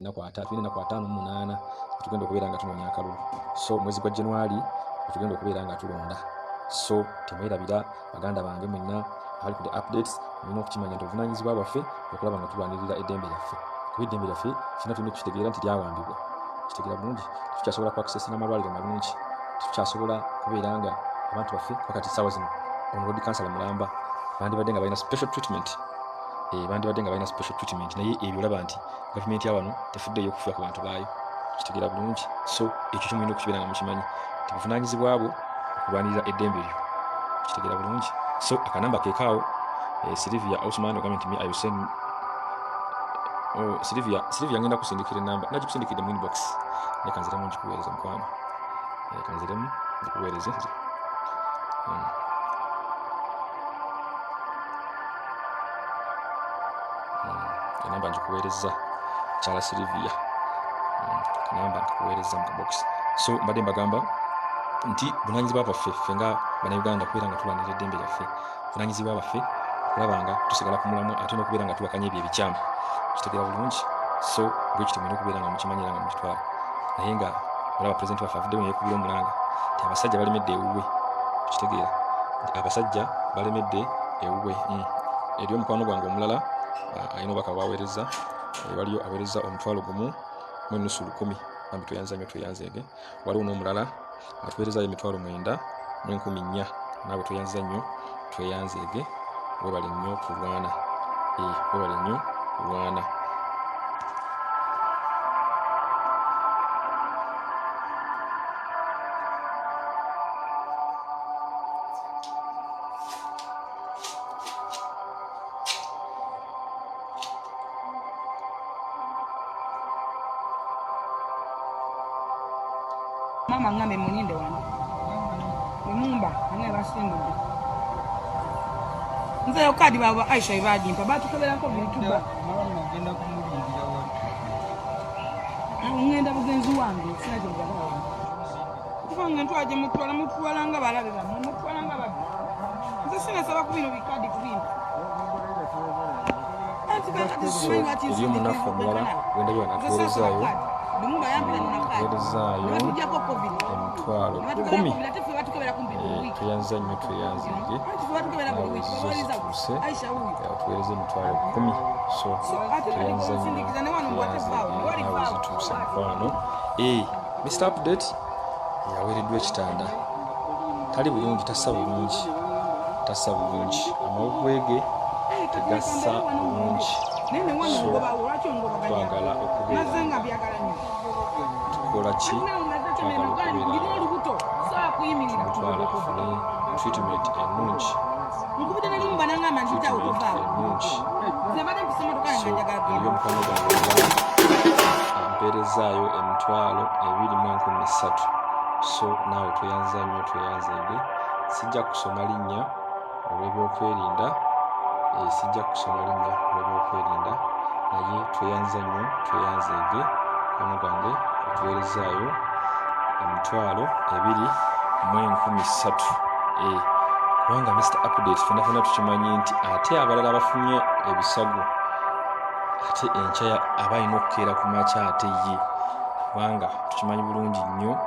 tulina ku 5/8 tugenda okubeera nga tunoonya akalulu. So mwezi gwa January tugenda okubeera nga tulonda. So temwerabira baganda bange mwenna abali ku the updates, mulina okukimanya nti obuvunaanyizibwa bwaffe okulaba nga tulwanirira eddembe lyaffe. Kuba eddembe lyaffe fina tulina okukitegeera nti lyawambibwa. Kitegeera bulungi tukyasobola kuaccessa n'amalwaliro malungi, tukyasobola kubeera nga abantu baffe kakati ssaawa zino omuloodi kansala mulamba bandibadde nga balina special treatment. Bandibadde nga balina special treatment, naye ebyo olaba nti gavumenti ya wano tefuddeyo okufuya ku bantu baayo. Kitegeera bulungi. So ekyo kimulina okukibeera nga mukimanyi nti buvunaanyizibwa bwo okulwanirira eddembe lyo. Kitegeera bulungi. So akanamba keekaawo. Sylvia Osman ogambye nti I will send Sylvia ngenda kusindikira enamba, nagikusindikidde mu inbox. Leka nziremu ngikuweereze mukwano. Leka nziremu ngikuweereze. Enamba ngikuweereza kyala Sylvia. Enamba ngikuweereza mu box. So mbadde mbagamba nti buvunaanyizibwa bwaffe ffe nga bannayuganda kubeera nga tulwanirira eddembe lyaffe. Buvunaanyizibwa bwaffe kulaba nga tusigala ku mulamwa ate n'okubeera nga tuwakanya ebyo ebikyamu. Kitegeera bulungi. So bwe kityo mulina okubeera nga mukimanyira nga mukitwala. Naye nga olaba pulezidenti waffe avuddeyo neyeekubira omulanga nti abasajja balemedde ewuwe. Kitegeera nti abasajja balemedde ewuwe. Eri omukwano gwange omulala alina obubaka bwaweereza. Waliyo aweereza 1,000,000 nambi tweyanza nnyo tweyanzeege. Waliwo n'omulala atuweerezaayo 9,400,000 naawe tweyanza nnyo tweyanzeege. Webale nnyo kulwana. Webale nnyo kulwana. Mama ngame muninde wange. Mumba ane basingudde. Nze yokadi baba Aisha ibadimpa batukeberako bituba. Ngenda kumulindira wano. Ngenda bugenzi wange sinaje ngalawo. Kuvanga ntwaje mutwala nga balabe bamwe mutwala nga babi. Nze sinasaba ku bino bikadi ku bino. Eriyo munafu omulala gwenda byona tuweerezaayo emitwalo 10. Tweyanza nnyo tweyanzige nawe zo zituuse tuweereza emitwalo 10. So tweyanza nnyo tweyanzige nawe zituuse mukwano. Mr Update yaweereddwa ekitanda. Tali bulungi, tassa bulungi, tassa bulungi, amawuggwe ge tegassa bulungi. So twagala okubeera tukola ki? Twagala okubeera mutwala afune treatment ennungi. Eriyo omukwano gwange ampeerezaayo emitwalo 2,13,000. So naawe tweyanza nnyo tweyanzeege. Sijja kusoma linnya olw'ebyokwerinda. Sijja kusoma linnya olw'ebyokwerinda naye tweyanza nnyo tweyanzeege. Omukwano gwange otuweerezaayo emitwalo 2,13,000. Kubanga Mr Update fenna tukimanyi nti ate abalala bafunye ebisago ate enkya aba alina okukeera ku makya ate ye, kubanga tukimanyi bulungi nnyo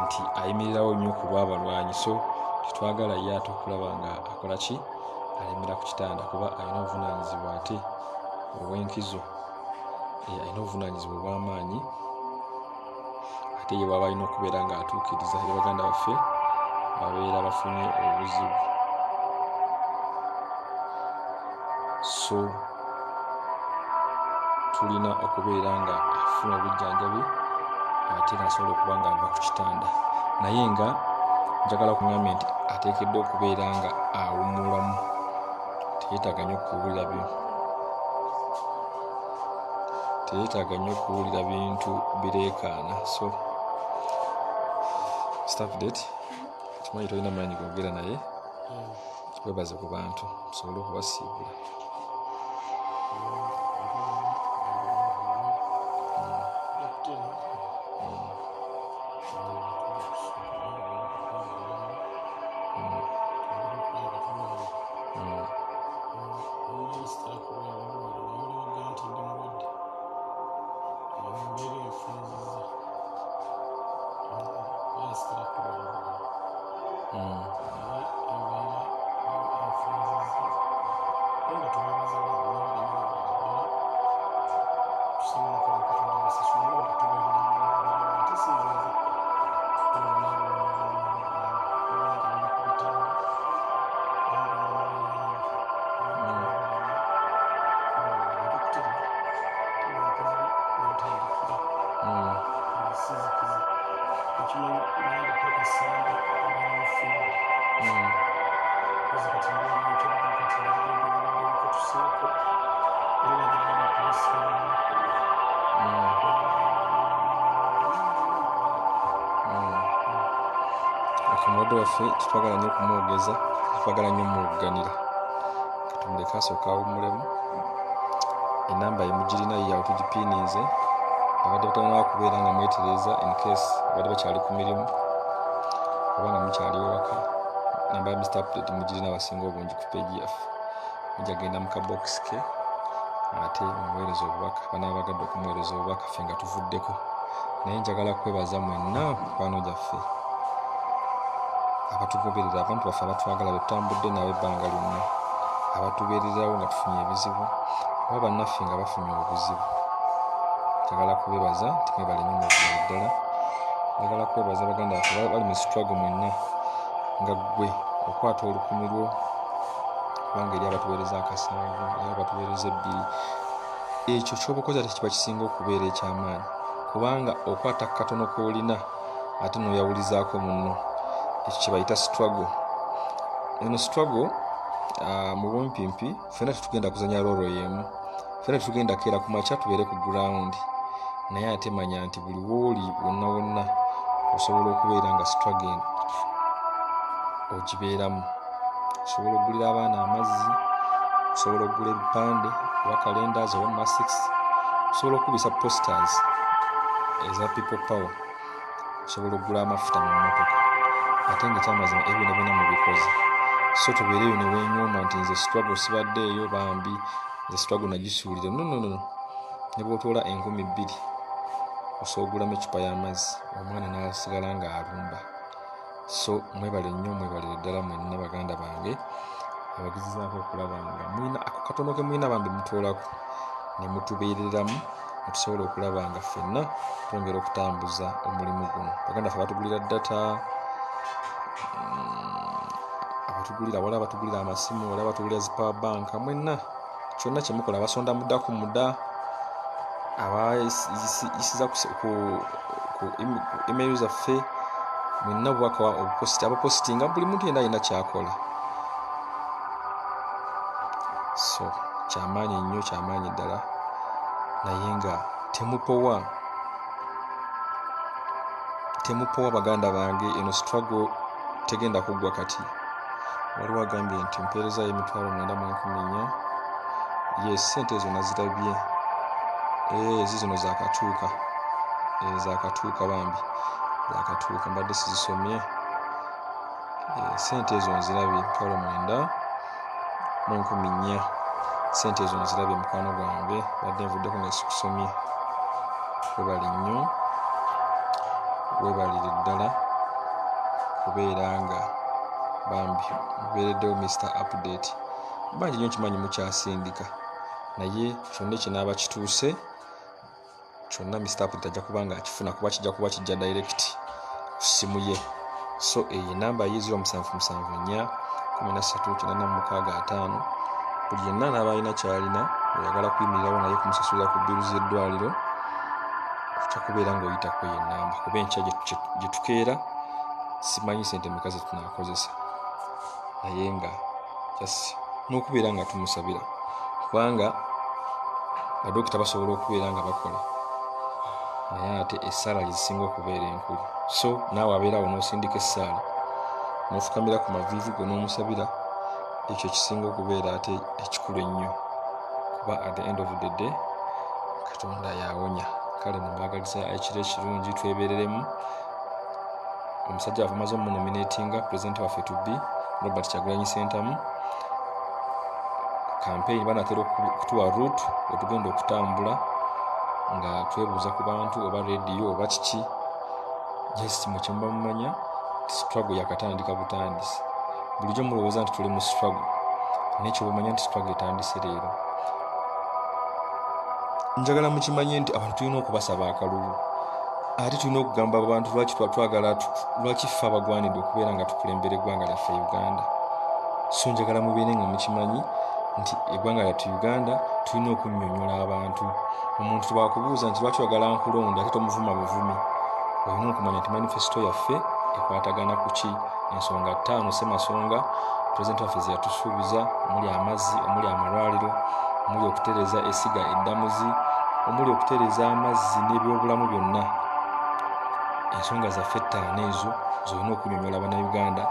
nti ayimirirawo nnyo ku lw'abalwanyi. So tetwagala ye ate okulaba nga akola ki? Alemera ku kitanda kuba alina obuvunaanyizibwa ate obw'enkizo. Alina obuvunaanyizibwa obw'amaanyi ate ye waba alina okubeera nga atuukiriza eri baganda baffe babeera bafunye obuzibu. So tulina okubeera nga afuna obujjanjabi ate nasobola okuba nga ava ku kitanda. Naye nga njagala okuŋŋambye nti ateekeddwa okubeera nga awummulamu, teyeetaaga nnyo okuwulira bintu bireekaana. So Mr Update kimanyi tolina maanyi googera naye weebaze ku bantu tusobole okubasiibula. Omulwadde waffe tetwagala nnyo kumwogeza, tetwagala nnyo muwuganira. Katumuleka asooka awummulemu. Enamba ye mugirina ye yawe tugipiiniize. Abadde batalina kubeera nga mwetereeza in case abadde bakyali ku mirimu oba nga mukyali ewaka. Namba ya Mr. Update mugirina abasinga obungi ku peegi yaffe. Mujja genda mu kabokisi ke ate mumuweereza obubaka. Banaaba bagadde okumuweereza obubaka ffe nga tuvuddeko. Naye njagala kwebaza mwenna mukwano gyaffe abatugoberera, abantu baffe abatwagala betutambudde nabo ebbanga lyonna, abatubeererawo nga tufunye ebizibu oba bannaffe nga bafunye obuzibu. Njagala kubebaza nti mwebale nnyo mweggulu ddala. Njagala kwebaza baganda baffe bali mu struggle mwenna nga ggwe okwata olukumi lwo, kubanga eri abatuweereza 7, eri abatuweereza 2. Ekyo ky'oba okoze ate kiba kisinga okubeera eky'amaanyi, kubanga okwata katono k'olina ate n'oyawulizaako munno. Ekyo kye bayita struggle. Eno struggle mu bumpimpi ffenna tetugenda kuzanya roolo y'emu, ffenna tetugenda keera ku makya tubeere ku ground. Naye ate manya nti buli wooli wonna wonna osobola okubeera nga struggle ogibeeramu. Osobola okugulira abaana amazzi, osobola okugula ebipande oba calendars oba masks, osobola okubisa posters eza people power, osobola okugula amafuta mu mmotoka. Ate ng'ekyamazima ebyo ne byonna mubikoze. So tubeereyo ne weenyooma nti nze struggle sibadde eyo bambi, nze struggle nagisuulire. No. Ne bw'otoola 2,000 osobola okugulamu eccupa y'amazzi, omwana n'asigala ng'alumba. So mwebale nnyo, mwebalire ddala mwenna baganda bange abagezezaako okulaba nga mulina ako katono ke mulina bambi mutoolako ne mutubeereramu ne tusobola okulaba nga ffenna twongera okutambuza omulimu guno. Baganda ffe batugulira data, abatugulira wala, abatugulira amasimu wala, abatugulira zi power bank, mwenna kyonna kye mukola abasonda mudda ku mudda, abayisiza ku email zaffe, mwenna bubaka abapositinga, buli muntu yenna alina kyakola. So kyamaanyi nnyo, kyamaanyi ddala, naye nga temupowa baganda bange. Eno struggle tegenda kuggwa kati. Waliwo agambye nti mpeereza y'Emitwalo 9,400. Yes, sente ezo nazirabye. Zino zakatuuka. Zakatuuka bambi, zakatuuka, mbadde sizisomye. Sente ezo nzirabye, 9,400. Sente ezo nzirabye mukwano gwange, badde nvuddeko nga sikusomye. Webali nnyo, webalire ddala kubeera nga bambi mubeereddewo Mr. Update. Bangi nnyo nkimanyi mukyasindika, naye kyonna ekinaaba kituuse kyonna Mr. Update ajja kuba nga akifuna, kuba kijja kuba kijja direct ku ssimu ye. So enamba ye 0774 13 buli yenna n'aba alina kyalina oyagala kuyimirirawo naye kumusasulira ku bbiru z'eddwaliro, ojja kubeera ng'oyitako ye nnamba, kuba enkya gye tukeera simanyi sente meka ze tunaakozesa, naye nga just n'okubeera nga tumusabira, kubanga badokita basobola okubeera nga bakola, naye ate essaala zisinga okubeera enkulu. So naawe abeerawo n'osindika essaala n'ofukamira ku maviivi go n'omusabira, ekyo kisinga okubeera ate ekikulu ennyo, kuba at the end of the day Katonda yawonya. Kale mumwagaliza ekiro ekirungi, twebereremu. Omusajja waffe amaze omunominatinga pulezidenti waffe tubbi Robert Kyagulanyi Ssentamu. Campaign banatera okutuwa route wetugenda okutambula nga twebuuza ku bantu oba rediyo oba kiki yes mwe kyemuba mumanya struggle yakatandika butandisi bulijjo mulowooza nti tuli mu struggle nekyo bumanya nti struggle etandise leero njagala mukimanye nti abantu tulina okubasaba akalulu ate tulina okugamba abantu lwaki ffe abagwanidde okubeera nga tukulembera eggwanga lyaffe Uganda so njagala mubeere nga mukimanyi nti eggwanga lyattu Uganda tulina okunnyonnyola abantu omuntu twakubuuza nti lwaki oyagala nkulonda ate tomuvuma buvumi olina okumanya nti manifesito yaffe ekwatagana ku ki ensonga 5 Ssemasonga pulezidenti waffe ze yatusuubiza omuli amazzi omuli amalwaliro omuli okutereeza essiga eddamuzi omuli okutereeza amazzi n'ebyobulamu byonna ensonga zaffe 5 ezo zolina okunyonyola bannayuganda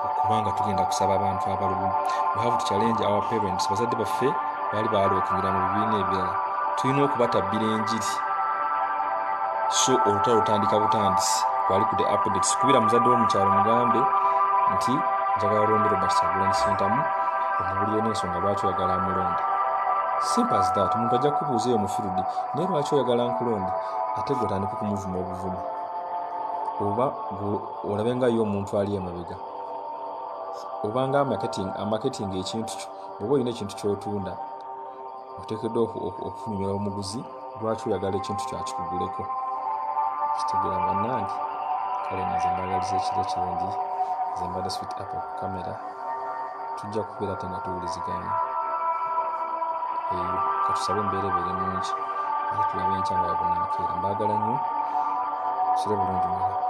okubanga tugenda kusaba abantu abalubu we have to challenge our parents bazadde baffe baali balookinyira mu bibiina ebirala tulina okubatabbira enjiri so olutalo lutandika butandisi twali ku the updates kubira muzadde w'omukyalo mugambe nti njagala lombe Robert Kyagulanyi Ssentamu omubulire n'ensonga lwaki oyagala amulonde simple as that omuntu ajja kukubuuza eyo mu field naye lwaki oyagala nkulonde ate gwe otandika okumuvuma obuvumi oba olabe nga yo omuntu ali emabega obanga amaketing ekintu kyo bw'oba olina ekintu ky'otunda oteekeddwa okunyonyola omuguzi lwaki oyagala ekintu kyakikuguleko kitegeera bannange kale nze mbagaliza ekiro kirungi nze mbadde Sweet Apple ku kamera tujja kubeera ate nga tuwuliziganya eyo katusabe embeera ebeere nungi ate tulabe enkya nga yabunakeera mbaagala nnyo kire bulungi mwera